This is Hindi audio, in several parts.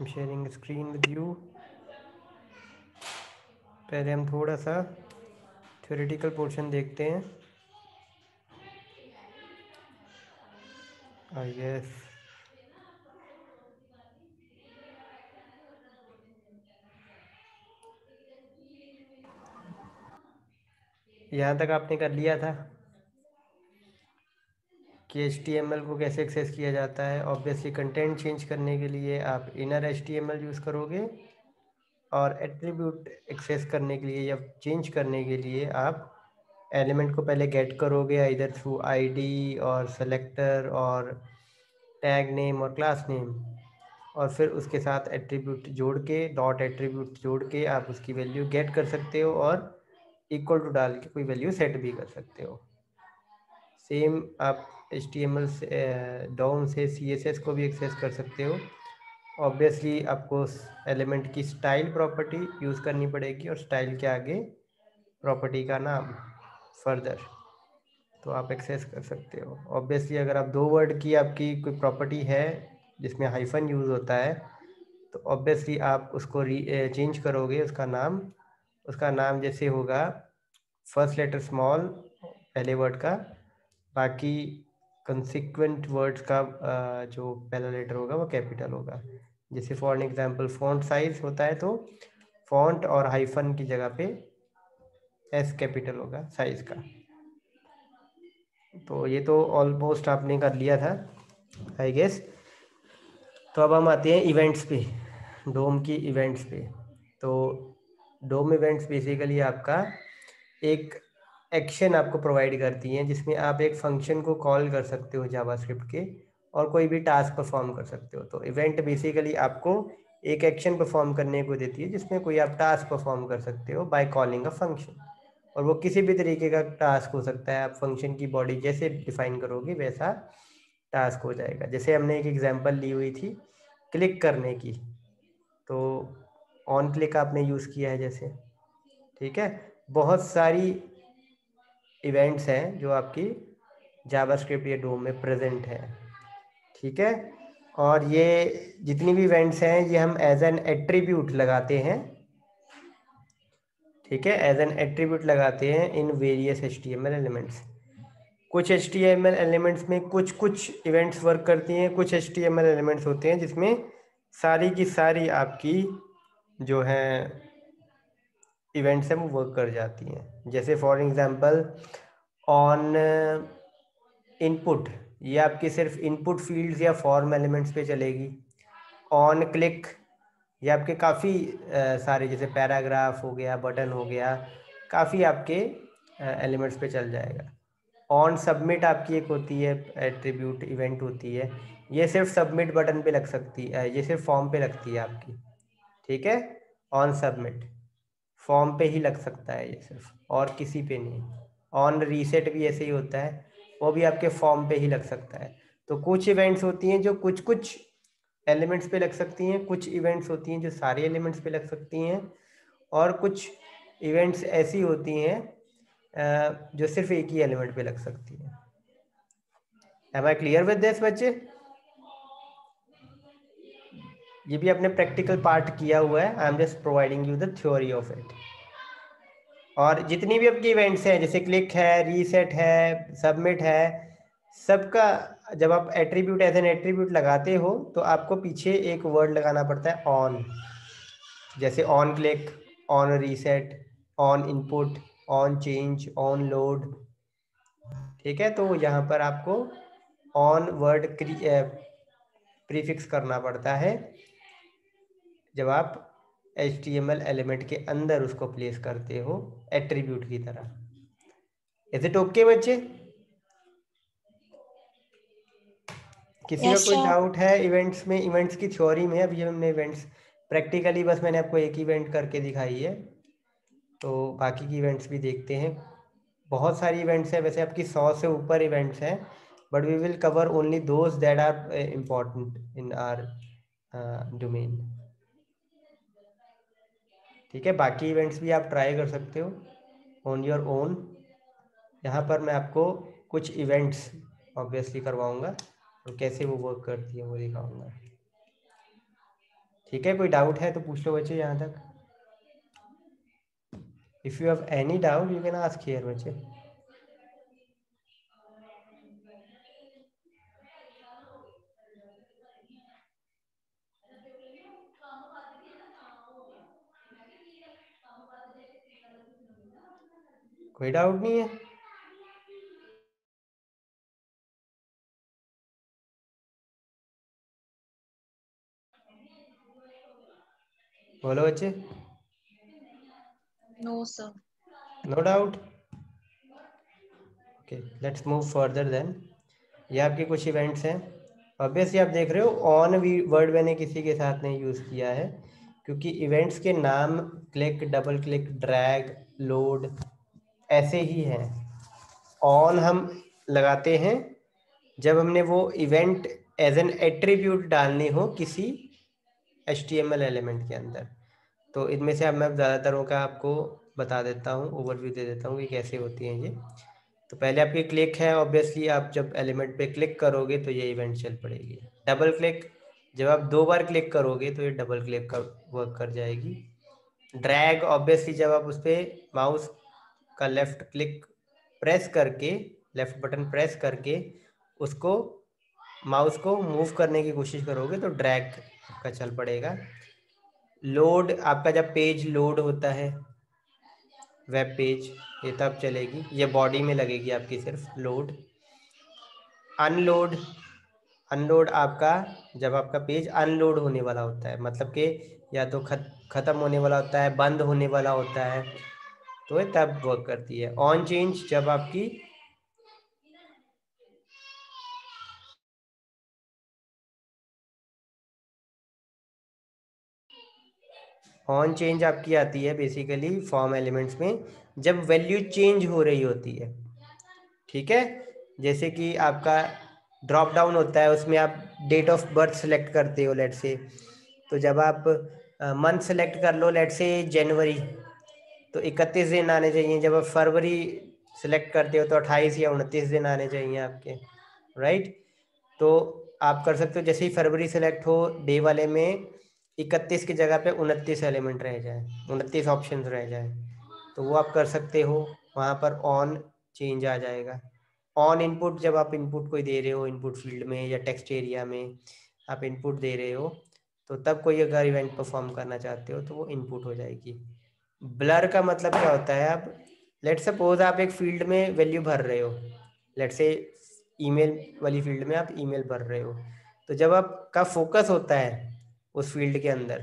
I'm sharing screen with you. पहले हम थोड़ा सा थ्योरेटिकल पोर्शन देखते हैं। आई गेस यहाँ तक आपने कर लिया था कि HTML को कैसे एक्सेस किया जाता है। ऑब्वियसली कंटेंट चेंज करने के लिए आप इनर HTML यूज़ करोगे और एट्रीब्यूट एक्सेस करने के लिए या चेंज करने के लिए आप एलिमेंट को पहले गेट करोगे इधर थ्रू आईडी और सेलेक्टर और टैग नेम और क्लास नेम, और फिर उसके साथ एट्रीब्यूट जोड़ के डॉट एट्रीब्यूट जोड़ के आप उसकी वैल्यू गेट कर सकते हो और इक्वल टू डाल के कोई वैल्यू सेट भी कर सकते हो। सेम आप HTML से DOM से CSS को भी एक्सेस कर सकते हो। ऑब्वियसली आपको एलिमेंट की स्टाइल प्रॉपर्टी यूज़ करनी पड़ेगी और स्टाइल के आगे प्रॉपर्टी का नाम फर्दर, तो आप एक्सेस कर सकते हो। ऑब्वियसली अगर आप 2 वर्ड की आपकी कोई प्रॉपर्टी है जिसमें हाइफन यूज़ होता है तो ऑब्वियसली आप उसको चेंज करोगे, उसका नाम जैसे होगा फर्स्ट लेटर स्मॉल पहले वर्ड का, बाकी कंसिक्वेंट वर्ड्स का जो पहला लेटर होगा वो कैपिटल होगा। जैसे फॉर एग्जांपल फॉन्ट साइज होता है तो फॉन्ट और हाइफन की जगह पे एस कैपिटल होगा साइज का। तो ये तो ऑलमोस्ट आपने कर लिया था आई गेस। तो अब हम आते हैं इवेंट्स पे, डोम की इवेंट्स पे। तो डोम इवेंट्स बेसिकली आपका एक एक्शन आपको प्रोवाइड करती हैं जिसमें आप एक फंक्शन को कॉल कर सकते हो जावास्क्रिप्ट के और कोई भी टास्क परफॉर्म कर सकते हो। तो इवेंट बेसिकली आपको एक एक्शन परफॉर्म करने को देती है जिसमें कोई आप टास्क परफॉर्म कर सकते हो बाय कॉलिंग अ फंक्शन, और वो किसी भी तरीके का टास्क हो सकता है। आप फंक्शन की बॉडी जैसे डिफाइन करोगे वैसा टास्क हो जाएगा। जैसे हमने एक एग्जांपल ली हुई थी क्लिक करने की, तो ऑन क्लिक आपने यूज़ किया है जैसे, ठीक है। बहुत सारी इवेंट्स हैं जो आपकी जावास्क्रिप्ट या डोम में प्रेजेंट है, ठीक है। और ये जितनी भी इवेंट्स हैं ये हम एज एन एट्रीब्यूट लगाते हैं, ठीक है, एज एन एट्रीब्यूट लगाते हैं इन वेरियस HTML एलिमेंट्स। कुछ HTML एलिमेंट्स में कुछ कुछ इवेंट्स वर्क करती हैं, कुछ HTML एलिमेंट्स होते हैं जिसमें सारी की सारी आपकी जो है इवेंट्स हैं वो वर्क कर जाती हैं। जैसे फॉर एग्जांपल ऑन इनपुट, ये आपकी सिर्फ इनपुट फील्ड्स या फॉर्म एलिमेंट्स पे चलेगी। ऑन क्लिक ये आपके काफ़ी सारे जैसे पैराग्राफ हो गया, बटन हो गया, काफ़ी आपके एलिमेंट्स पे चल जाएगा। ऑन सबमिट आपकी एक होती है एट्रीब्यूट इवेंट होती है, ये सिर्फ सबमिट बटन पे लग सकती है, ये सिर्फ फॉर्म पे लगती है आपकी, ठीक है। ऑन सबमिट फॉर्म पे ही लग सकता है ये सिर्फ, और किसी पे नहीं। ऑन रीसेट भी ऐसे ही होता है, वो भी आपके फॉर्म पे ही लग सकता है। तो कुछ इवेंट्स होती हैं जो कुछ कुछ एलिमेंट्स पे लग सकती हैं, कुछ इवेंट्स होती हैं जो सारे एलिमेंट्स पे लग सकती हैं, और कुछ इवेंट्स ऐसी होती हैं जो सिर्फ एक ही एलिमेंट पे लग सकती हैं। Am I clear with this बच्चे? ये भी आपने प्रैक्टिकल पार्ट किया हुआ है, I am just providing you the theory of it. और जितनी भी आपकी इवेंट्स हैं जैसे क्लिक है, रीसेट है, सबमिट है, सबका जब आप एट्रीब्यूट एज एन एट्रीब्यूट लगाते हो तो आपको पीछे एक वर्ड लगाना पड़ता है ऑन, जैसे on click, on reset, on input, on change, on load, ठीक है। तो यहाँ पर आपको ऑन वर्ड प्रीफिक्स करना पड़ता है जब आप HTML एलिमेंट के अंदर उसको प्लेस करते हो एट्रीब्यूट की तरह। इज इट ओके बच्चे? किसी का यस कोई सर। डाउट है इवेंट्स में, इवेंट्स की थ्योरी में? अभी हमने इवेंट्स प्रैक्टिकली बस मैंने आपको एक इवेंट करके दिखाई है, तो बाकी की इवेंट्स भी देखते हैं। बहुत सारी इवेंट्स हैं, वैसे आपकी 100 से ऊपर इवेंट्स हैं, but we will cover only those that are important in our domain, ठीक है। बाकी इवेंट्स भी आप ट्राई कर सकते हो ऑन योर ओन। यहाँ पर मैं आपको कुछ इवेंट्स ऑब्वियसली करवाऊँगा और कैसे वो वर्क करती है वो दिखाऊँगा, ठीक है, कोई डाउट है तो पूछ लो बच्चे यहाँ तक। If you have any doubt you can ask here बच्चे। कोई डाउट नहीं है? बोलो बच्चे। No sir. No doubt. Okay, let's move further then. ये आपके कुछ इवेंट्स हैं। ऑब्वियसली आप देख रहे हो ऑन वर्ड मैंने किसी के साथ नहीं यूज़ किया है, क्योंकि इवेंट्स के नाम click, double click, drag, load ऐसे ही हैं। ऑन हम लगाते हैं जब हमने वो इवेंट एज एन एट्रीब्यूट डालनी हो किसी HTML एलिमेंट के अंदर। तो इनमें से अब मैं ज़्यादातरों का आपको बता देता हूँ, ओवरव्यू दे देता हूँ कि कैसे होती हैं ये। तो पहले आपकी क्लिक है, ऑब्वियसली आप जब एलिमेंट पे क्लिक करोगे तो ये इवेंट चल पड़ेगी। डबल क्लिक, जब आप 2 बार क्लिक करोगे तो ये डबल क्लिक का वर्क कर जाएगी। ड्रैग, ऑब्वियसली जब आप उस पर माउस का लेफ्ट क्लिक प्रेस करके, लेफ्ट बटन प्रेस करके उसको माउस को मूव करने की कोशिश करोगे तो ड्रैग का चल पड़ेगा। लोड, आपका जब पेज लोड होता है, वेब पेज, ये तब चलेगी, ये बॉडी में लगेगी आपकी सिर्फ लोड। अनलोड, अनलोड आपका जब आपका पेज अनलोड होने वाला होता है, मतलब कि या तो ख़त्म होने वाला होता है, बंद होने वाला होता है, तो ये तब वर्क करती है। ऑन चेंज, जब आपकी ऑन चेंज आपकी आती है बेसिकली फॉर्म एलिमेंट्स में जब वैल्यू चेंज हो रही होती है। ठीक है, जैसे कि आपका ड्रॉप डाउन होता है, उसमें आप डेट ऑफ बर्थ सेलेक्ट करते हो लेट से, तो जब आप मंथ सेलेक्ट कर लो लेट से जनवरी, तो 31 दिन आने चाहिए। जब आप फरवरी सेलेक्ट करते हो तो 28 या 29 दिन आने चाहिए आपके, राइट। तो आप कर सकते हो, जैसे ही फरवरी सेलेक्ट हो डे वाले में 31 की जगह पे 29 एलिमेंट रह जाए, 29 ऑप्शन रह जाए, तो वो आप कर सकते हो। वहाँ पर ऑन चेंज आ जाएगा। ऑन इनपुट, जब आप इनपुट कोई दे रहे हो इनपुट फील्ड में या टेक्स्ट एरिया में आप इनपुट दे रहे हो, तो तब कोई अगर इवेंट परफॉर्म करना चाहते हो तो वो इनपुट हो जाएगी। ब्लर का मतलब क्या होता है, आप लेट सपोज आप एक फील्ड में वैल्यू भर रहे हो, लेट से ईमेल वाली फील्ड में आप ईमेल भर रहे हो, तो जब आपका फोकस होता है उस फील्ड के अंदर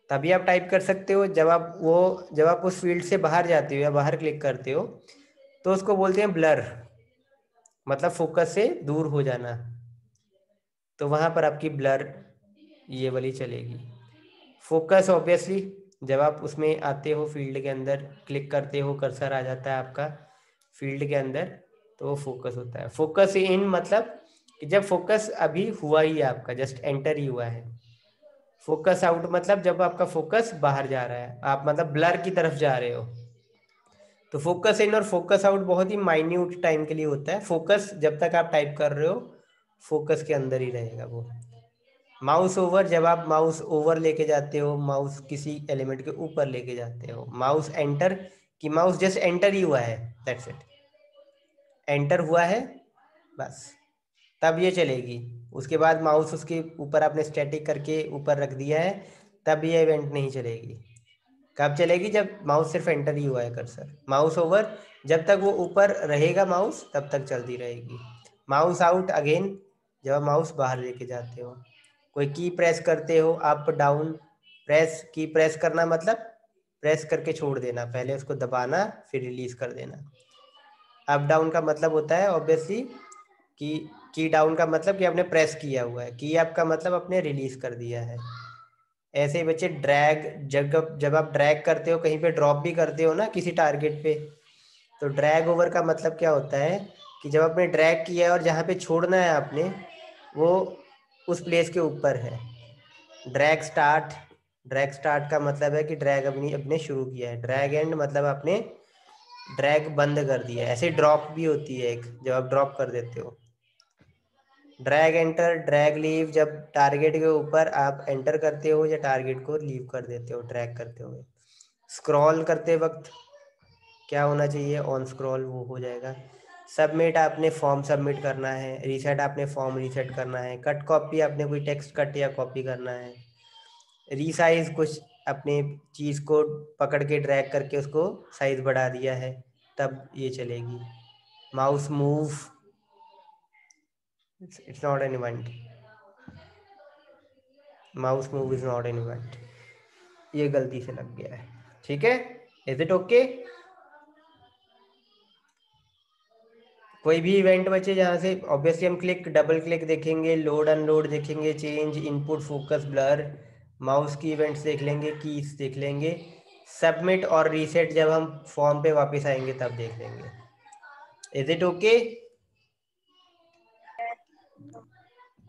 तभी आप टाइप कर सकते हो। जब आप उस फील्ड से बाहर जाते हो या बाहर क्लिक करते हो तो उसको बोलते हैं ब्लर, मतलब फोकस से दूर हो जाना। तो वहाँ पर आपकी ब्लर ये वाली चलेगी। फोकस, ऑब्वियसली जब आप उसमें आते हो फील्ड के अंदर क्लिक करते हो, कर्सर आ जाता है आपका फील्ड के अंदर, तो वो फोकस होता है। फोकस इन मतलब कि जब फोकस अभी हुआ ही है, आपका जस्ट एंटर ही हुआ है। फोकस आउट मतलब जब आपका फोकस बाहर जा रहा है, आप मतलब ब्लर की तरफ जा रहे हो। तो फोकस इन और फोकस आउट बहुत ही माइन्यूट टाइम के लिए होता है। फोकस जब तक आप टाइप कर रहे हो फोकस के अंदर ही रहेगा वो। माउस ओवर, जब आप माउस ओवर लेके जाते हो, माउस किसी एलिमेंट के ऊपर लेके जाते हो। माउस एंटर, कि माउस जस्ट एंटर ही हुआ है, दैट्स इट, एंटर हुआ है बस, तब ये चलेगी। उसके बाद माउस उसके ऊपर आपने स्टैटिक करके ऊपर रख दिया है, तब ये इवेंट नहीं चलेगी। कब चलेगी, जब माउस सिर्फ एंटर ही हुआ है कर्सर। माउस ओवर, जब तक वो ऊपर रहेगा माउस तब तक चलती रहेगी। माउस आउट अगेन, जब आप माउस बाहर लेके जाते हो। कोई की प्रेस करते हो, अप डाउन, प्रेस की प्रेस करना मतलब प्रेस करके छोड़ देना, पहले उसको दबाना फिर रिलीज कर देना। अप डाउन का मतलब होता है ऑब्वियसली कि की डाउन का मतलब कि आपने प्रेस किया हुआ है, की अप का मतलब आपने रिलीज कर दिया है। ऐसे ही बच्चे ड्रैग, जब आप ड्रैग करते हो कहीं पे ड्रॉप भी करते हो ना किसी टारगेट पे, तो ड्रैग ओवर का मतलब क्या होता है कि जब आपने ड्रैग किया है और जहाँ पे छोड़ना है आपने वो उस प्लेस के ऊपर है। ड्रैग स्टार्ट, ड्रैग स्टार्ट का मतलब है कि ड्रैग अपने शुरू किया है। ड्रैग एंड मतलब आपने ड्रैग बंद कर दिया है। ऐसे ड्रॉप भी होती है एक, जब आप ड्रॉप कर देते हो। ड्रैग एंटर, ड्रैग लीव, जब टारगेट के ऊपर आप एंटर करते हो या टारगेट को लीव कर देते हो ड्रैग करते हुए। स्क्रॉल करते वक्त क्या होना चाहिए, ऑन स्क्रॉल वो हो जाएगा। सबमिट, आपने फॉर्म सबमिट करना है। रीसेट, आपने फॉर्म रीसेट करना है। कट कॉपी, आपने कोई टेक्स्ट कट या कॉपी करना है। रीसाइज, कुछ अपने चीज़ को पकड़ के ड्रैग करके उसको साइज बढ़ा दिया है, तब ये चलेगी। Mouse move, it's not an event. Mouse move is not an event, ये गलती से लग गया है। ठीक है, इज इट ओके? कोई भी इवेंट बचे जहाँ से ऑब्वियसली हम क्लिक डबल क्लिक देखेंगे, लोड अनलोड देखेंगे, change, input, focus, blur, mouse की इवेंट्स देख लेंगे, कीज देख लेंगे। सबमिट और रीसेट जब हम फॉर्म पे वापस आएंगे तब देख लेंगे। Is it okay?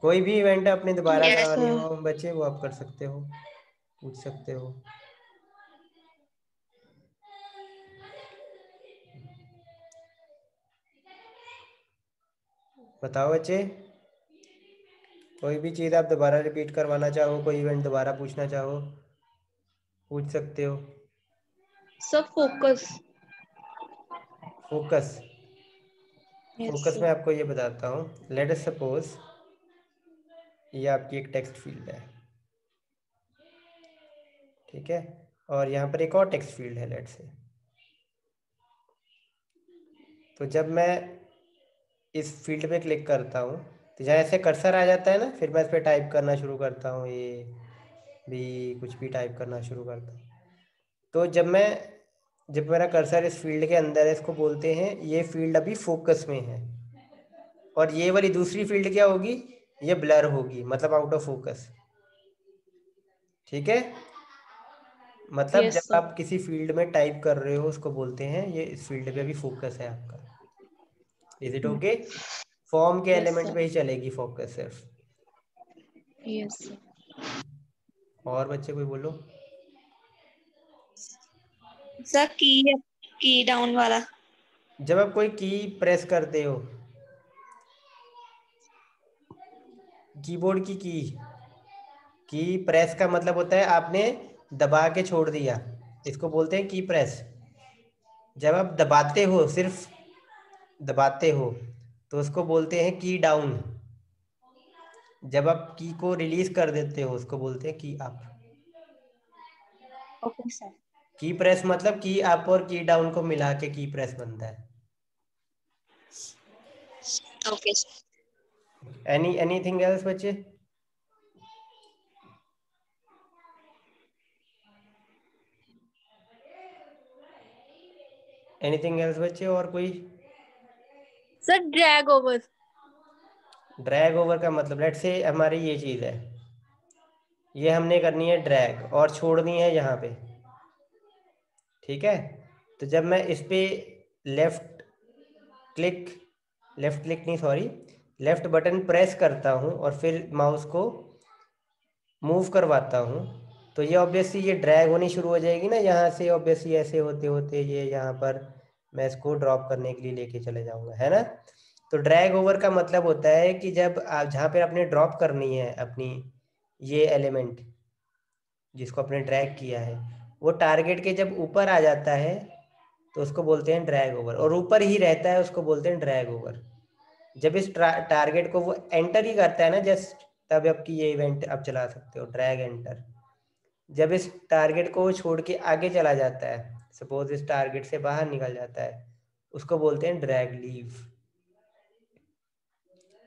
कोई भी इवेंट अपने दोबारा यस करानी सर। हो बच्चे, वो आप कर सकते हो, पूछ सकते हो। बताओ बच्चे, कोई भी चीज़ आप दोबारा रिपीट करवाना चाहो, कोई इवेंट दोबारा पूछना चाहो, पूछ सकते हो। Sir focus. Focus, yes focus sir. में आपको ये बताता हूँ। लेट अस सपोज ये आपकी एक टेक्स्ट फील्ड है, ठीक है, और यहाँ पर एक और टेक्स्ट फील्ड है लेट से। तो जब मैं इस फील्ड पे क्लिक करता हूँ तो जहाँ ऐसे कर्सर आ जाता है ना, फिर मैं इस पर टाइप करना शुरू करता हूँ, ये भी कुछ भी टाइप करना शुरू करता हूँ। तो जब मेरा कर्सर इस फील्ड के अंदर है, इसको बोलते हैं ये फील्ड अभी फोकस में है। और ये वाली दूसरी फील्ड क्या होगी, ये ब्लर होगी, मतलब आउट ऑफ फोकस। ठीक है, मतलब यस जब सर। आप किसी फील्ड में टाइप कर रहे हो उसको बोलते हैं ये इस फील्ड पे अभी फोकस है आपका। Is it okay? फॉर्म के यस एलिमेंट सर। पे ही चलेगी फोकस सिर्फ। Yes sir. और बच्चे कोई बोलो। सर की डाउन वाला। जब आप कोई की प्रेस करते हो, कीबोर्ड की प्रेस का मतलब होता है आपने दबा के छोड़ दिया, इसको बोलते हैं की प्रेस। जब आप दबाते हो, सिर्फ दबाते हो, तो उसको बोलते हैं की डाउन। जब आप की को रिलीज कर देते हो उसको बोलते हैं की अप। Okay sir. की प्रेस मतलब की अप और की डाउन को मिला के की प्रेस बनता है। Okay sir. एनीथिंग एल्स बच्चे? एनीथिंग एल्स बच्चे, और कोई? Sir drag over. Drag over का मतलब लेट से हमारी ये चीज़ है, ये हमने करनी है ड्रैग और छोड़नी है यहाँ पे। ठीक है, तो जब मैं इस पे लेफ्ट क्लिक लेफ्ट क्लिक नहीं सॉरी लेफ्ट बटन प्रेस करता हूँ और फिर माउस को मूव करवाता हूँ, तो ये ऑब्वियसली ये ड्रैग होनी शुरू हो जाएगी ना यहाँ से। ऑब्वियसली ऐसे होते होते ये यहाँ पर मैं इसको ड्रॉप करने के लिए लेके चले जाऊँगा, है ना। तो ड्रैग ओवर का मतलब होता है कि जब आप जहाँ पे आपने ड्रॉप करनी है अपनी ये एलिमेंट जिसको आपने ड्रैग किया है, वो टारगेट के जब ऊपर आ जाता है तो उसको बोलते हैं ड्रैग ओवर, और ऊपर ही रहता है उसको बोलते हैं ड्रैग ओवर। जब इस टारगेट को वो एंटर ही करता है ना जस्ट, तब आपकी ये इवेंट आप चला सकते हो, ड्रैग एंटर। जब इस टारगेट को छोड़ के आगे चला जाता है, सपोज इस टारगेट से बाहर निकल जाता है, उसको बोलते हैं ड्रैग लीव।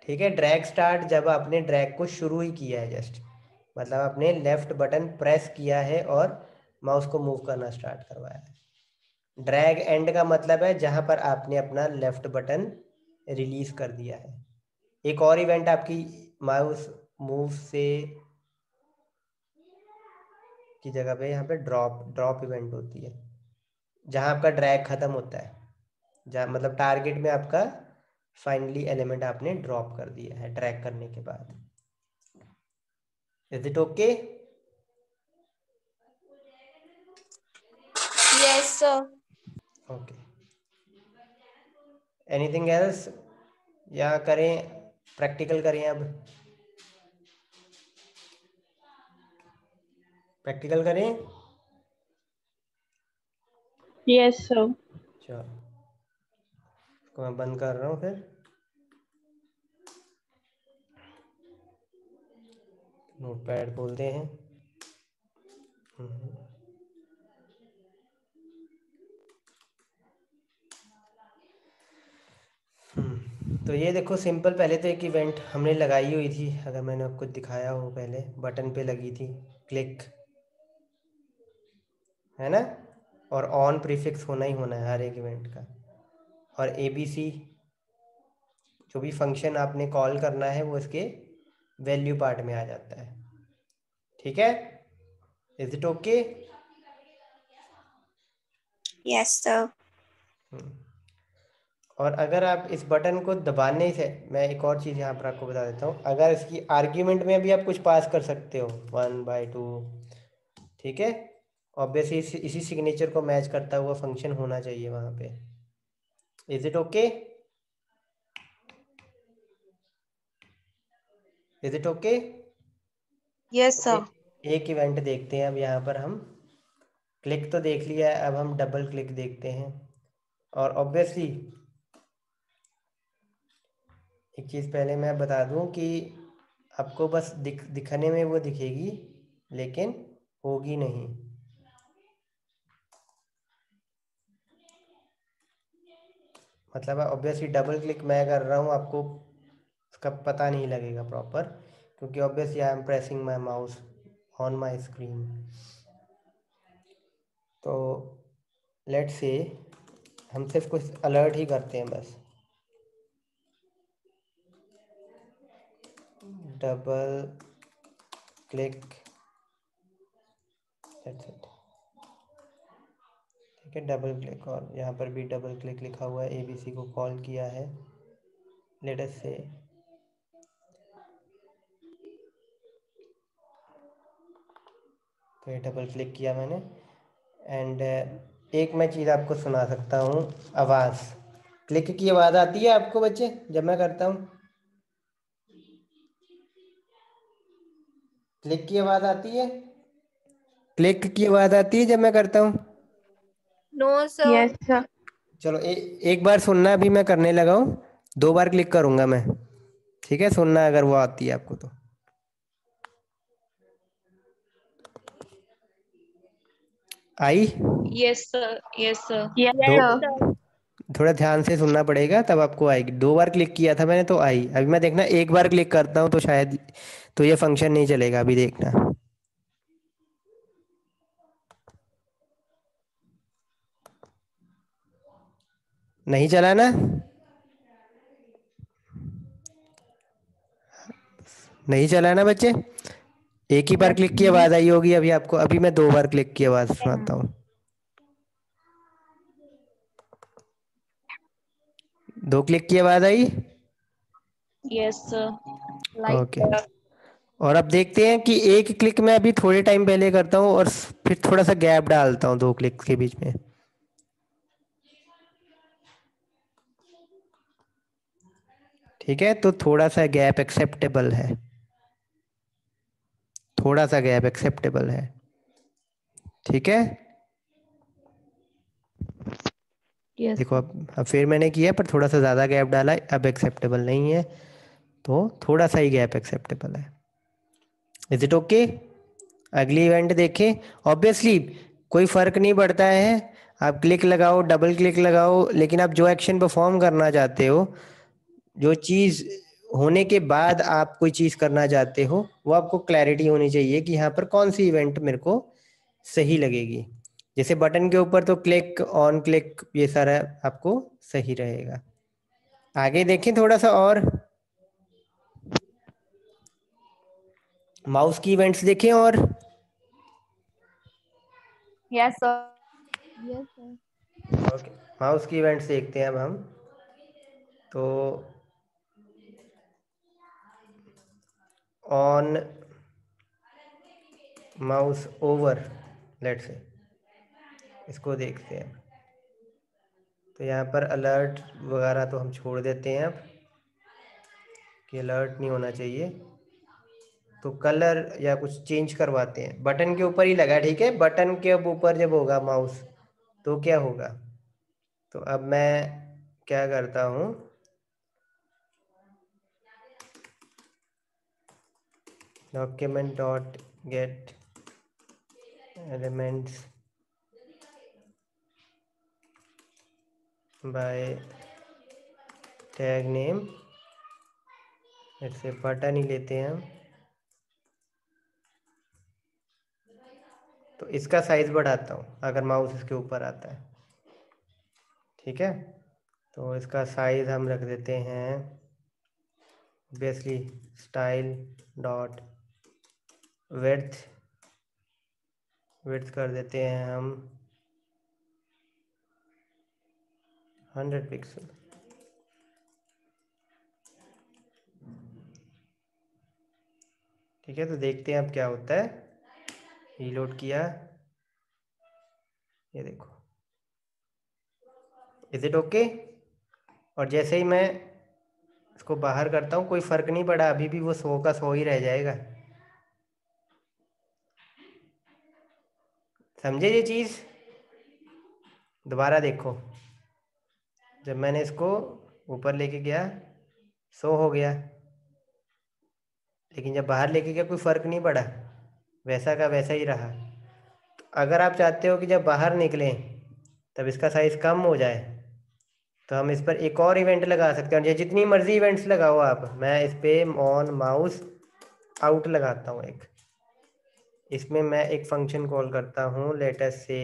ठीक है, ड्रैग स्टार्ट जब आपने ड्रैग को शुरू ही किया है जस्ट, मतलब आपने लेफ्ट बटन प्रेस किया है और माउस को मूव करना स्टार्ट करवाया है। ड्रैग एंड का मतलब है जहां पर आपने अपना लेफ्ट बटन रिलीज कर दिया है। एक और इवेंट आपकी माउस मूव से की जगह पे यहाँ पे ड्रॉप ड्रॉप इवेंट होती है, जहाँ आपका ड्रैग खत्म होता है, जहाँ मतलब टारगेट में आपका फाइनली एलिमेंट आपने ड्रॉप कर दिया है ड्रैग करने के बाद। Is it okay? Yes sir. Okay, anything else या करें? प्रैक्टिकल करें अब, प्रैक्टिकल करें। Yes sir. चलो इसको मैं बंद कर रहा हूँ फिर। नोटपैड खोलते हैं। तो ये देखो सिंपल, पहले तो एक इवेंट हमने लगाई हुई थी, अगर मैंने आपको दिखाया हो, पहले बटन पे लगी थी क्लिक, है ना, और ऑन प्रीफिक्स होना ही होना है हर एक इवेंट का। और ABC जो भी फंक्शन आपने कॉल करना है वो इसके वैल्यू पार्ट में आ जाता है। ठीक है, is it okay? Yes sir. और अगर आप इस बटन को दबाने से, मैं एक और चीज़ यहाँ पर आपको बता देता हूँ, अगर इसकी आर्ग्यूमेंट में भी आप कुछ पास कर सकते हो 1/2, ठीक है, ऑब्वियसली इसी सिग्नेचर को मैच करता हुआ फंक्शन होना चाहिए वहाँ पे। Is it okay? Is it okay? Yes sir. एक इवेंट देखते हैं अब यहाँ पर हम। क्लिक तो देख लिया है, अब हम डबल क्लिक देखते हैं। और ऑब्वियसली एक चीज़ पहले मैं बता दूं कि आपको बस दिखने में वो दिखेगी, लेकिन होगी नहीं। मतलब ऑब्वियसली डबल क्लिक मैं कर रहा हूँ, आपको उसका पता नहीं लगेगा प्रॉपर, क्योंकि obviously I am pressing my mouse on my screen. तो लेट्स से हम सिर्फ कुछ अलर्ट ही करते हैं बस, डबल क्लिक, दैट्स इट। ठीक है, डबल क्लिक, और यहाँ पर भी डबल क्लिक लिखा हुआ है, ABC को कॉल किया है। लेट अस से तो ये डबल क्लिक किया मैंने। एंड एक मैं चीज़ आपको सुना सकता हूँ, आवाज़, क्लिक की आवाज़ आती है आपको बच्चे जब मैं करता हूँ? क्लिक की आवाज़ आती है? क्लिक की आवाज़ आती है जब मैं करता हूँ? No sir. Yes sir. चलो एक बार सुनना, अभी मैं करने लगा हूँ, 2 बार क्लिक करूँगा मैं, ठीक है, सुनना अगर वो आती है आपको तो। आई? Yes sir. Yes sir. दो, यस सर। थोड़ा ध्यान से सुनना पड़ेगा तब आपको आएगी। 2 बार क्लिक किया था मैंने तो आई। अभी मैं देखना 1 बार क्लिक करता हूँ तो शायद तो ये फंक्शन नहीं चलेगा, अभी देखना। नहीं चला ना? नहीं चला ना बच्चे? एक ही बार क्लिक की आवाज़ आई होगी अभी आपको, अभी मैं 2 बार क्लिक की आवाज़ सुनाता हूँ। 2 क्लिक की आवाज़ आई? Yes sir. Like okay. और अब देखते हैं कि एक क्लिक मैं अभी थोड़े टाइम पहले करता हूँ और फिर थोड़ा सा गैप डालता हूँ 2 क्लिक के बीच में। ठीक है, तो थोड़ा सा गैप एक्सेप्टेबल है, थोड़ा सा गैप एक्सेप्टेबल है। ठीक है, यस देखो अब फिर मैंने किया पर थोड़ा सा ज़्यादा गैप डाला है, अब एक्सेप्टेबल नहीं है, तो थोड़ा सा ही गैप एक्सेप्टेबल है। Is it okay? अगली इवेंट देखें। ऑब्वियसली कोई फ़र्क नहीं पड़ता है, आप क्लिक लगाओ डबल क्लिक लगाओ, लेकिन आप जो एक्शन परफॉर्म करना चाहते हो, जो चीज़ होने के बाद आप कोई चीज़ करना चाहते हो, वो आपको क्लैरिटी होनी चाहिए कि यहाँ पर कौन सी इवेंट मेरे को सही लगेगी। जैसे बटन के ऊपर तो क्लिक, ऑन क्लिक, ये सारा आपको सही रहेगा। आगे देखें थोड़ा सा और, माउस की इवेंट्स देखें और। Yes sir. Yes sir. Okay, mouse की इवेंट्स देखते हैं अब हम। तो on mouse over, let's say इसको देखते हैं। तो यहाँ पर अलर्ट वगैरह तो हम छोड़ देते हैं अब। कि अलर्ट नहीं होना चाहिए, तो कलर या कुछ चेंज करवाते हैं। बटन के ऊपर ही लगा, ठीक है, बटन के अब ऊपर जब होगा माउस तो क्या होगा। तो अब मैं क्या करता हूँ, document dot gate elements bye tag name, ऐसे बटन ही लेते हैं हम। तो इसका साइज बढ़ाता हूँ अगर माउस इसके ऊपर आता है, ठीक है। तो इसका साइज हम रख देते हैं basically style dot width, width कर देते हैं हम 100 पिक्सल। ठीक है, तो देखते हैं अब क्या होता है। रीलोड किया, ये देखो, इज इट ओके। और जैसे ही मैं इसको बाहर करता हूँ कोई फ़र्क नहीं पड़ा, अभी भी वो 100 का 100 ही रह जाएगा। समझे ये चीज़। दोबारा देखो, जब मैंने इसको ऊपर लेके गया 100 हो गया, लेकिन जब बाहर लेके गया कोई फ़र्क नहीं पड़ा, वैसा का वैसा ही रहा। तो अगर आप चाहते हो कि जब बाहर निकलें तब इसका साइज़ कम हो जाए, तो हम इस पर एक और इवेंट लगा सकते हैं। ये जितनी मर्जी इवेंट्स लगाओ आप, मैं इस पर ऑन माउस आउट लगाता हूँ एक। इसमें मैं एक फंक्शन कॉल करता हूँ, लेट अस से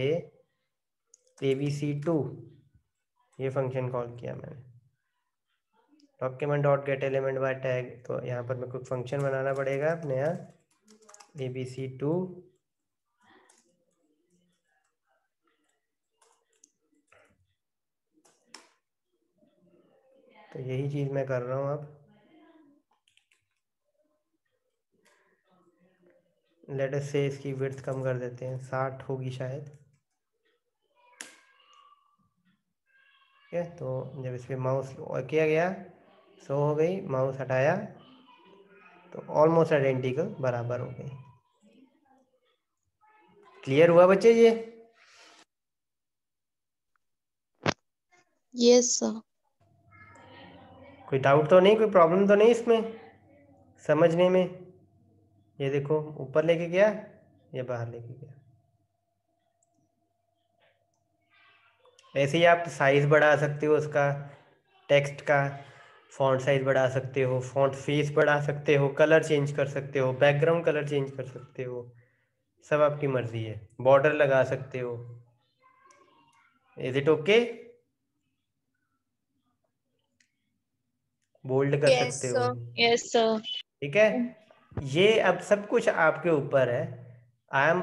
abc2, ये फंक्शन कॉल किया मैंने, document dot get element by tag. तो यहाँ पर मेरे को फंक्शन बनाना पड़ेगा अपने यहाँ abc2, तो यही चीज़ मैं कर रहा हूँ अब। लेट अस से इसकी विड्थ कम कर देते हैं, 60 होगी शायद। ठीक है, तो जब इस पर माउस किया गया 100 हो गई, माउस हटाया तो ऑलमोस्ट आइडेंटिकल बराबर हो गई। क्लियर हुआ बच्चे ये। Yes sir. कोई डाउट तो नहीं, कोई प्रॉब्लम तो नहीं इसमें समझने में। ये देखो ऊपर लेके गया, ये बाहर लेके गया। ऐसे ही आप साइज बढ़ा सकते हो उसका, टेक्स्ट का फॉन्ट साइज बढ़ा सकते हो, फॉन्ट फेस बढ़ा सकते हो, कलर चेंज कर सकते हो, बैकग्राउंड कलर चेंज कर सकते हो, सब आपकी मर्जी है। बॉर्डर लगा सकते हो। Is it okay. बोल्ड कर यस सकते हो, सर। Yes sir. ठीक है। ये अब सब कुछ आपके ऊपर है। आई एम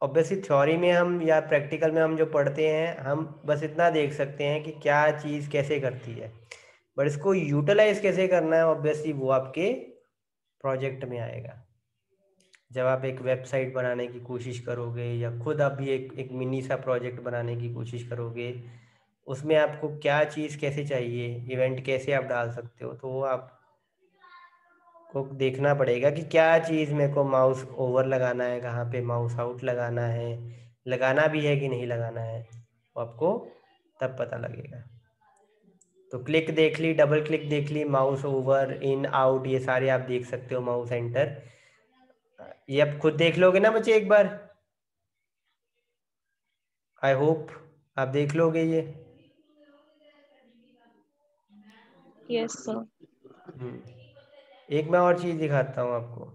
ऑब्वियसली थ्योरी में हम या प्रैक्टिकल में हम जो पढ़ते हैं, हम बस इतना देख सकते हैं कि क्या चीज़ कैसे करती है, बट इसको यूटिलाइज कैसे करना है ऑब्वियसली वो आपके प्रोजेक्ट में आएगा। जब आप एक वेबसाइट बनाने की कोशिश करोगे या खुद आप भी एक मिनी सा प्रोजेक्ट बनाने की कोशिश करोगे, उसमें आपको क्या चीज़ कैसे चाहिए, इवेंट कैसे आप डाल सकते हो, तो वो आप को देखना पड़ेगा कि क्या चीज़ मेरे को माउस ओवर लगाना है, कहाँ पे माउस आउट लगाना है, लगाना भी है कि नहीं लगाना है, वो आपको तब पता लगेगा। तो क्लिक देख ली, डबल क्लिक देख ली, माउस ओवर इन आउट ये सारे आप देख सकते हो, माउस एंटर, ये आप खुद देख लोगे ना बच्चे एक बार। आई होप आप देख लोगे ये। Yes sir. एक मैं और चीज़ दिखाता हूँ आपको।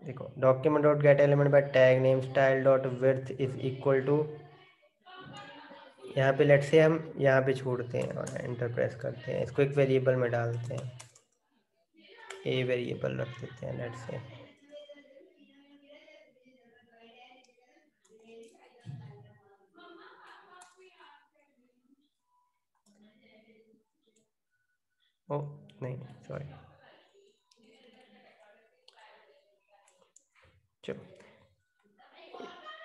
देखो, document dot get element by tag name style dot width is equal to, यहाँ पे लेट से हम यहाँ पे छोड़ते हैं और एंटर प्रेस करते हैं, इसको एक वेरिएबल में डालते हैं, ए वेरिएबल रख देते हैं लेट से। ओ नहीं, सॉरी, चलो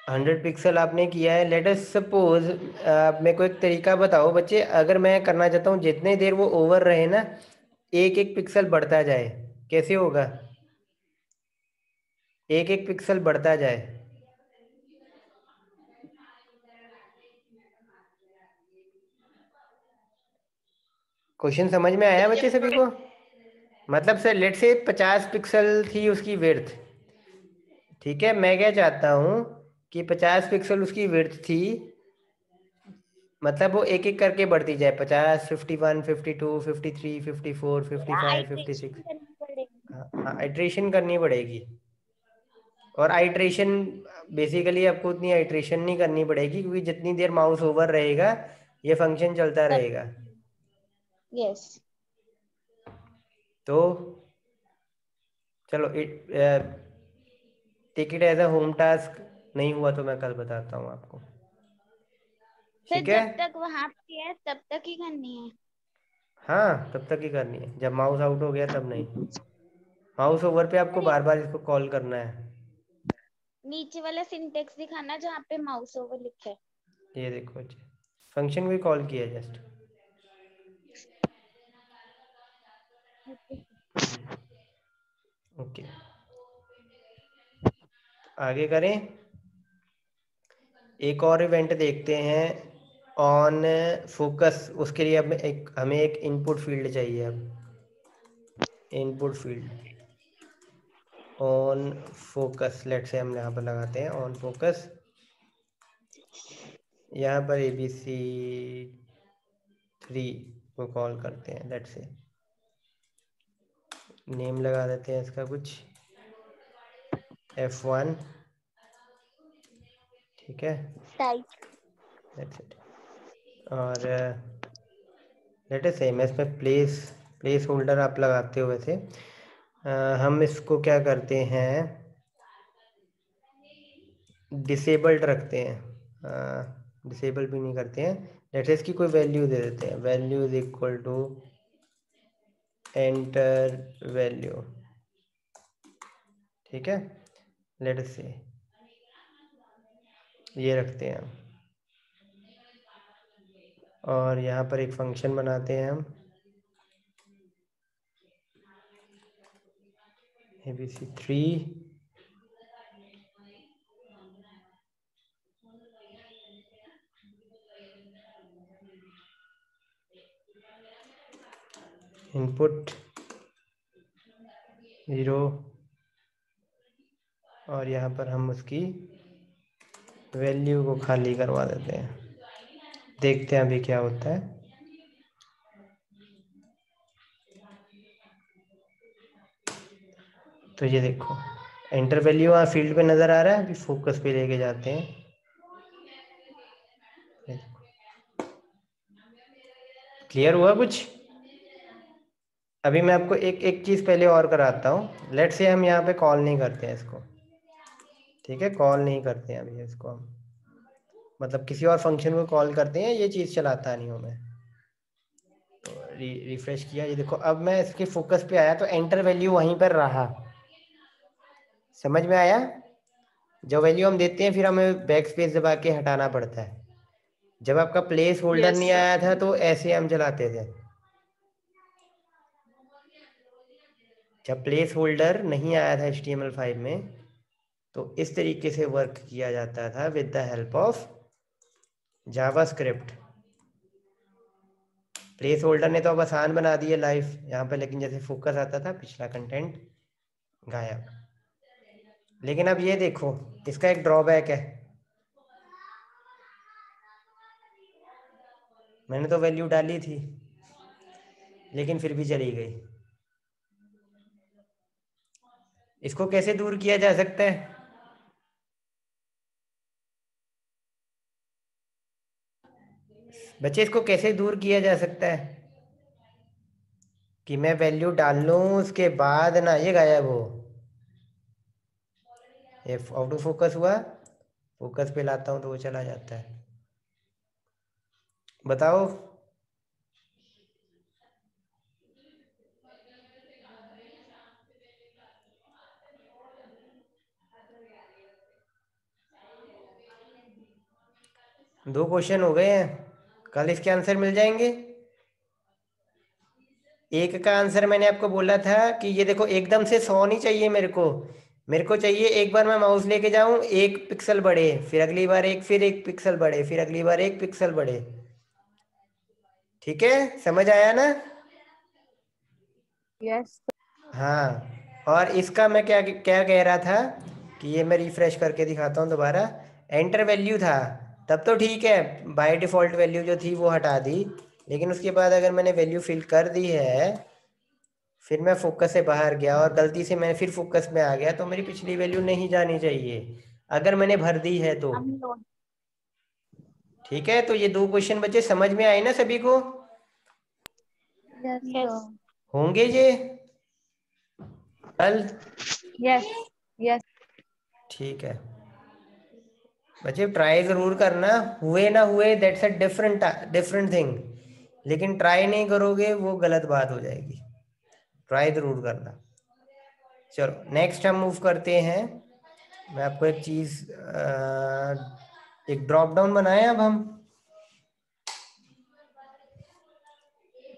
100 पिक्सल आपने किया है। लेट अस सपोज मेरे को एक तरीका बताओ बच्चे, अगर मैं करना चाहता हूँ जितने देर वो ओवर रहे ना, एक एक पिक्सल बढ़ता जाए, कैसे होगा? एक एक पिक्सल बढ़ता जाए। क्वेश्चन समझ में आया बच्चे सभी को? मतलब सर लेट से 50 पिक्सल थी उसकी विड्थ, ठीक है, मैं क्या चाहता हूँ कि 50 पिक्सल उसकी विड्थ थी, मतलब वो एक एक करके बढ़ती जाए, 50, 51, 52, 53, 54, 55, 56। आइट्रेशन करनी पड़ेगी। हाँ हाँ, आइट्रेशन करनी पड़ेगी। और आइट्रेशन बेसिकली आपको उतनी आइट्रेशन नहीं करनी पड़ेगी, क्योंकि जितनी देर माउस ओवर रहेगा ये फंक्शन चलता तब रहेगा। यस। तो चलो, take it as a home task, नहीं हुआ तो मैं कल बताता हूँ आपको, सर ठीक है? जब तक वहां पे है तब तक ही करनी है। हाँ, तब तक ही करनी है, जब माउस आउट हो गया तब नहीं। माउस ओवर पे आपको सर एक बार बार इसको कॉल करना है। नीचे वाला सिंटेक्स दिखाना जहाँ पे माउस ओवर लिखा है। ये देखो, अच्छा, फंक्शन भी कॉल किया जस्ट। ओके, आगे करें। एक और इवेंट देखते हैं, ऑन फोकस। उसके लिए अब हमें एक इनपुट फील्ड चाहिए। अब input field on focus, let say हम यहाँ पर लगाते हैं ऑन फोकस। यहाँ पर ABC3 को कॉल करते हैं, लेट से नेम लगा देते हैं इसका कुछ F1, ठीक है, टाइप। That's it. और लेट अस सेम इसमें प्लेस होल्डर आप लगाते हो वैसे। हम इसको क्या करते हैं, डिसेबल्ड रखते हैं, डिसेबल भी नहीं करते हैं। लेट से इसकी कोई वैल्यू दे देते हैं, value is equal to enter value, ठीक है। लेट से ये रखते हैं हम, और यहाँ पर एक फंक्शन बनाते हैं हम, ABC3 इनपुट 0, और यहाँ पर हम उसकी वैल्यू को खाली करवा देते हैं। देखते हैं अभी क्या होता है। तो ये देखो, एंटर वैल्यू वहाँ फील्ड पे नज़र आ रहा है। अभी फोकस पे लेके जाते हैं, क्लियर हुआ कुछ? अभी मैं आपको एक एक चीज़ पहले और कराता हूँ। लेट से हम यहाँ पे कॉल नहीं करते हैं इसको, ठीक है, कॉल नहीं करते हैं अभी इसको हम, मतलब किसी और फंक्शन को कॉल करते हैं, ये चीज़ चलाता नहीं हूँ मैं। तो रिफ्रेश किया, ये देखो, अब मैं इसके फोकस पे आया तो एंटर वैल्यू वहीं पर रहा। समझ में आया? जो वैल्यू हम देते हैं फिर हमें बैक स्पेस दबा के हटाना पड़ता है। जब आपका प्लेस होल्डर यस नहीं सर। आया था तो ऐसे हम चलाते थे। जब प्लेस होल्डर नहीं आया था HTML5 में, तो इस तरीके से वर्क किया जाता था with the help of JavaScript. Place holder ने तो अब आसान बना दिया लाइफ यहाँ पे, लेकिन जैसे फोकस आता था पिछला कंटेंट गायब। लेकिन अब ये देखो, इसका एक ड्रॉबैक है, मैंने तो वैल्यू डाली थी लेकिन फिर भी चली गई। इसको कैसे दूर किया जा सकता है? बच्चे, इसको कैसे दूर किया जा सकता है कि मैं वैल्यू डाल लूँ उसके बाद ना ये गायब हो? ये आउट ऑफ फोकस हुआ, फोकस पे लाता हूँ तो वो चला जाता है। बताओ। दो क्वेश्चन हो गए हैं, कल इसके आंसर मिल जाएंगे। एक का आंसर मैंने आपको बोला था कि ये देखो एकदम से 100 नहीं चाहिए मेरे को चाहिए एक बार मैं माउस लेके जाऊं 1 पिक्सल बढ़े, फिर अगली बार फिर 1 पिक्सल बढ़े, फिर अगली बार 1 पिक्सल बढ़े। ठीक है, समझ आया ना? यस। हाँ, और इसका मैं क्या क्या कह रहा था कि ये मैं रिफ्रेश करके दिखाता हूँ दोबारा। एंटर वैल्यू था तब तो ठीक है, बाय डिफ़ॉल्ट वैल्यू जो थी वो हटा दी, लेकिन उसके बाद अगर मैंने वैल्यू फिल कर दी है, फिर मैं फोकस से बाहर गया और गलती से मैं फिर फोकस में आ गया, तो मेरी पिछली वैल्यू नहीं जानी चाहिए अगर मैंने भर दी है तो। ठीक है, तो ये 2 क्वेश्चन बचे, समझ में आए ना सभी को? Yes yes. होंगे ये कल? यस। यस। ठीक है बच्चे, ट्राई जरूर करना, हुए ना हुए that's a different different thing, लेकिन ट्राई नहीं करोगे वो गलत बात हो जाएगी। ट्राई जरूर करना। चलो नेक्स्ट हम मूव करते हैं। मैं आपको एक चीज एक ड्रॉप डाउन बनाए, अब हम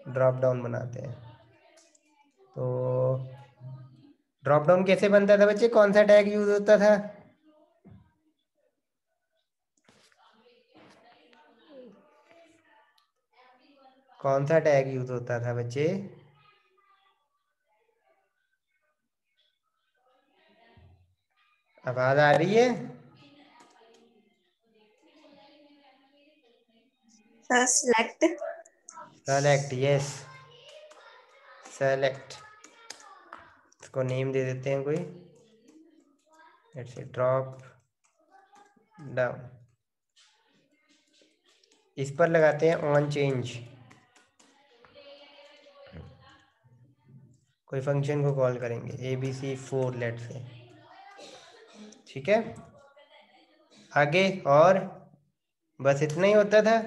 ड्रॉप डाउन बनाते हैं। तो ड्रॉप डाउन कैसे बनता था बच्चे, कौन सा टैग यूज होता था? कौन सा टैग यूज होता था बच्चे? आवाज आ रही है? Sir select. Select, yes, select. इसको नेम दे देते हैं कोई, लेट्स से ड्रॉप डाउन। इस पर लगाते हैं ऑन चेंज, कोई फंक्शन को कॉल करेंगे ABC4 लेट से। ठीक है, आगे और बस इतना ही होता था।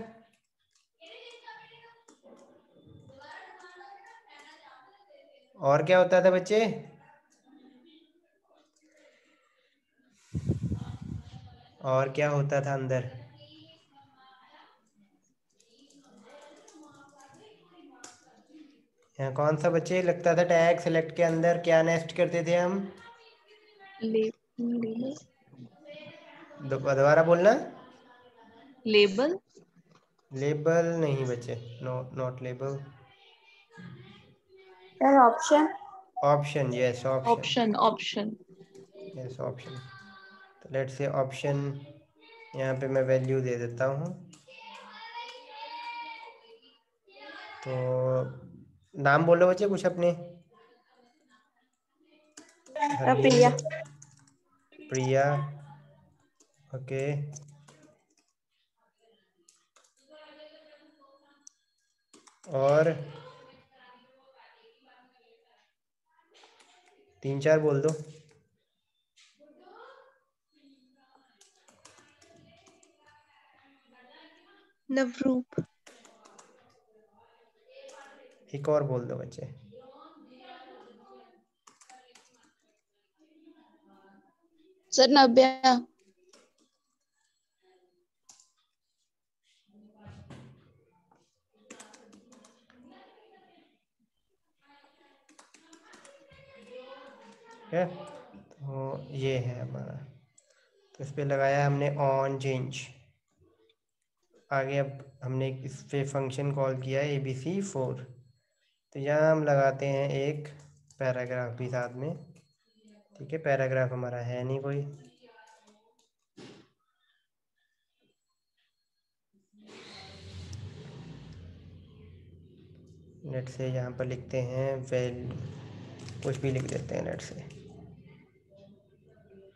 और क्या होता था बच्चे? और क्या होता था अंदर? यहाँ कौन सा बच्चे लगता था टैग सेलेक्ट के अंदर क्या नेस्ट करते थे हम? दोबारा बोलना। लेबल। लेबल नहीं बच्चे, no not label. Sir option. Option, yes option, option. Option. Yes option. तो लेट से ऑप्शन, यहाँ पे मैं वैल्यू दे देता हूँ। तो नाम बोलो बच्चे कुछ अपने। प्रिया। हरलीन, प्रिया, ओके। और 3-4 बोल दो। नवरूप। एक और बोल दो बच्चे। सर नव्या। है, तो ये है हमारा, तो इस पे लगाया हमने ऑन चेंज। आगे अब हमने इस पे फंक्शन कॉल किया है ABC4, तो यहाँ हम लगाते हैं एक पैराग्राफ भी साथ में। ठीक है, पैराग्राफ हमारा है नहीं कोई, नेट से यहाँ पर लिखते हैं वेल, कुछ भी लिख देते हैं नेट से।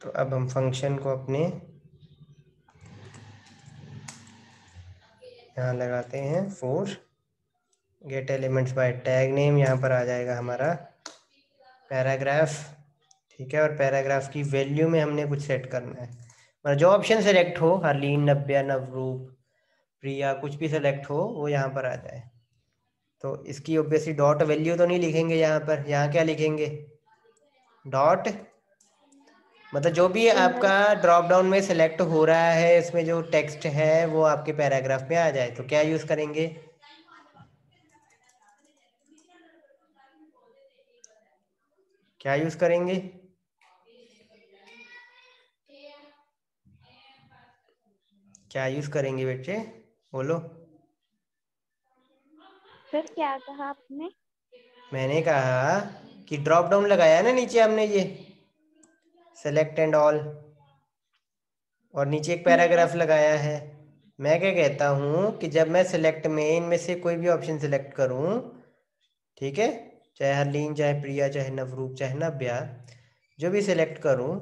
तो अब हम फंक्शन को अपने यहाँ लगाते हैं for gate elements bye tag name, यहाँ पर आ जाएगा हमारा पैराग्राफ। ठीक है, और पैराग्राफ की वैल्यू में हमने कुछ सेट करना है, मतलब जो ऑप्शन सेलेक्ट हो, हरलीन, नव्या, नवरूप, प्रिया, कुछ भी सेलेक्ट हो वो यहाँ पर आ जाए। तो इसकी ऑब्वियसली डॉट वैल्यू तो नहीं लिखेंगे यहाँ पर, यहाँ क्या लिखेंगे? डॉट, मतलब जो भी आपका ड्रॉप डाउन में सेलेक्ट हो रहा है इसमें जो टेक्स्ट है वो आपके पैराग्राफ में आ जाए, तो क्या यूज़ करेंगे? क्या यूज करेंगे? क्या यूज करेंगे बच्चे, बोलो। सर क्या कहा आपने? मैंने कहा कि ड्रॉप डाउन लगाया ना नीचे हमने, ये सेलेक्ट एंड ऑल, और नीचे एक पैराग्राफ यस। लगाया है। मैं क्या कहता हूँ कि जब मैं सिलेक्ट में इनमें से कोई भी ऑप्शन सिलेक्ट करूँ, ठीक है, चाहे हरलीन, चाहे प्रिया, चाहे नवरूप, चाहे नव्या, जो भी सिलेक्ट करूँ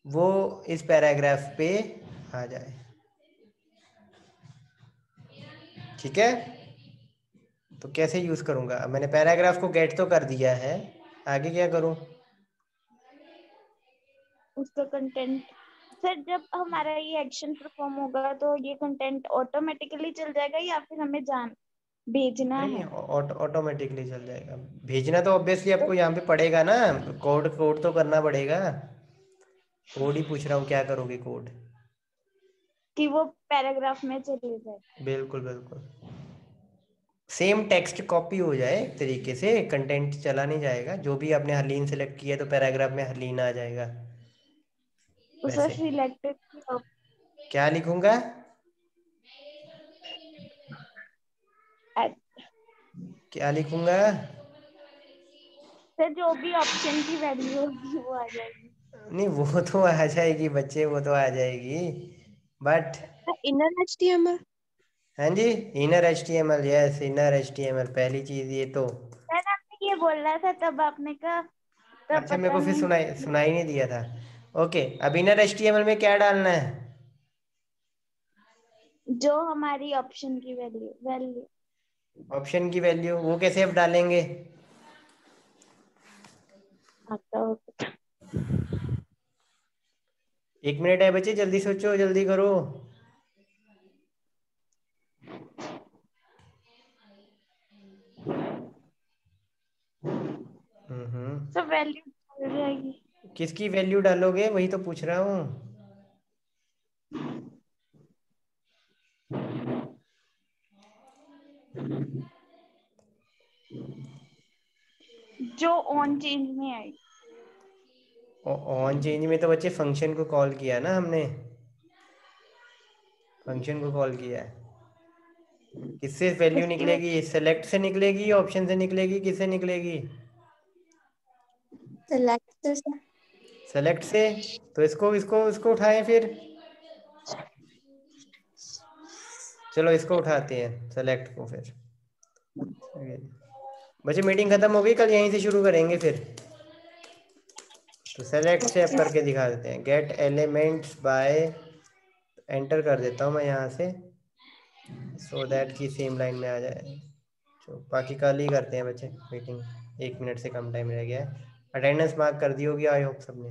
वो इस पैराग्राफ पे आ जाए। ठीक है, तो कैसे यूज करूँगा? अब मैंने पैराग्राफ को गेट तो कर दिया है, आगे क्या करूँ? उसका कंटेंट सर, जब हमारा ये एक्शन परफॉर्म होगा तो ये कंटेंट ऑटोमेटिकली चल जाएगा या फिर हमें भेजना नहीं, है? ऑटोमेटिकली चल जाएगा। भेजना तो ऑब्वियसली आपको यहाँ पे पड़ेगा ना, कोड तो करना पड़ेगा। कोड ही पूछ रहा हूँ, क्या करोगे कोड? कि वो पैराग्राफ में चले जाए। बिल्कुल बिल्कुल, सेम टेक्स्ट कॉपी हो जाए एक तरीके से, कंटेंट चला नहीं जाएगा। जो भी आपने हरलीन सेलेक्ट किया तो पैराग्राफ में हरलीन आ जाएगा। तो सर वैसे सिलेक्टेड क्या लिखूंगा? क्या लिखूंगा? सर जो भी ऑप्शन की वैल्यू होगी वो आ जाएगी। नहीं, वो तो आ जाएगी बच्चे, वो तो आ जाएगी, बट इनर HTML। हाँ जी, inner HTML, yes, inner HTML पहली चीज ये तो। सर आपने ये बोला था तब आपने कहा, तब अच्छा, मेरे पता को फिर नहीं। सुनाई नहीं दिया था। ओके, अब इनर HTML में क्या डालना है? जो हमारी ऑप्शन की वैल्यू वैल्यू ऑप्शन की वैल्यू वो कैसे अब डालेंगे? आता होगा। 1 मिनट है बच्चे, जल्दी सोचो, जल्दी करो। सर वैल्यू हो जाएगी। किसकी वैल्यू डालोगे, वही तो पूछ रहा हूँ। जो ऑन चेंज में आई। ऑन चेंज में तो बच्चे फंक्शन को कॉल किया ना हमने, फंक्शन को कॉल किया है। किससे वैल्यू उसकी वैल्यू निकलेगी? सेलेक्ट से निकलेगी, ऑप्शन से निकलेगी, किससे निकलेगी? सेलेक्ट से। सेलेक्ट से। तो इसको इसको इसको उठाएं फिर। चलो इसको उठाते हैं, सेलेक्ट को फिर। बच्चे मीटिंग खत्म हो गई, कल यहीं से शुरू करेंगे फिर। तो सेलेक्ट से अब करके दिखा देते हैं। गेट एलिमेंट्स बाय, एंटर कर देता हूँ मैं यहाँ से, सो दैट की सेम लाइन में आ जाए। तो बाकी कल ही करते हैं बच्चे मीटिंग, 1 मिनट से कम टाइम रह गया है। अटेंडेंस मार्क कर दी होगी आई होप सबने।